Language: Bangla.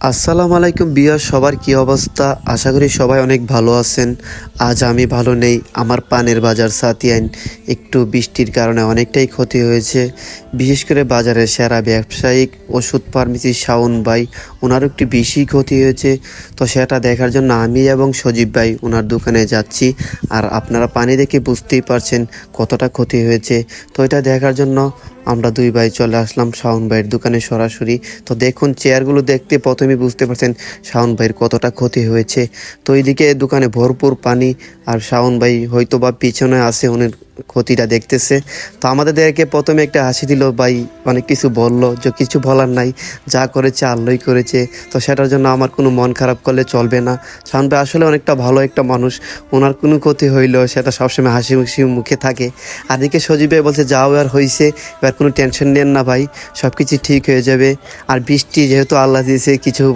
আসসালামু আলাইকুম বিয়ার সবার কি অবস্থা? আশা করি সবাই অনেক ভালো আছেন। আজ আমি ভালো নেই। আমার পানের বাজার সাতিয়াইন একটু বৃষ্টির কারণে অনেকটাই ক্ষতি হয়েছে। বিশেষ করে বাজারের সেরা ব্যবসায়িক ওষুধ ফার্মেসি শাওন ভাই, ওনারও একটু বেশি ক্ষতি হয়েছে। তো সেটা দেখার জন্য আমি এবং সজীব ভাই ওনার দোকানে যাচ্ছি। আর আপনারা পানি দেখে বুঝতেই পারছেন কতটা ক্ষতি হয়েছে। তো এটা দেখার জন্য আমরা দুই ভাই চলে আসলাম শাওন ভাইয়ের দোকানে সরাসরি। তো দেখুন চেয়ারগুলো দেখতে প্রথমে বুঝতে পারছেন শাওন ভাইয়ের কতটা ক্ষতি হয়েছে। তো এইদিকে দোকানে ভরপুর পানি, আর শাওন ভাই হয়তো বা পিছনে আছে, উনি ক্ষতিটা দেখতেছে। তো আমাদেরকে প্রথমে একটা হাসি দিল, ভাই অনেক কিছু বললো, যে কিছু বলার নাই, যা করেছে আল্লাহই করেছে। তো সেটার জন্য আমার কোনো মন খারাপ করলে চলবে না। শাওন ভাই আসলে অনেকটা ভালো একটা মানুষ, ওনার কোনো ক্ষতি হইলেও সেটা সবসময় হাসি খুশি মুখে থাকে। আর এদিকে সজীব ভাই বলছে যাও, আর হয়েছে, এবার কোনো টেনশন নেন না ভাই, সব কিছু ঠিক হয়ে যাবে। আর বৃষ্টি যেহেতু আল্লাহ দিয়েছে, কিছু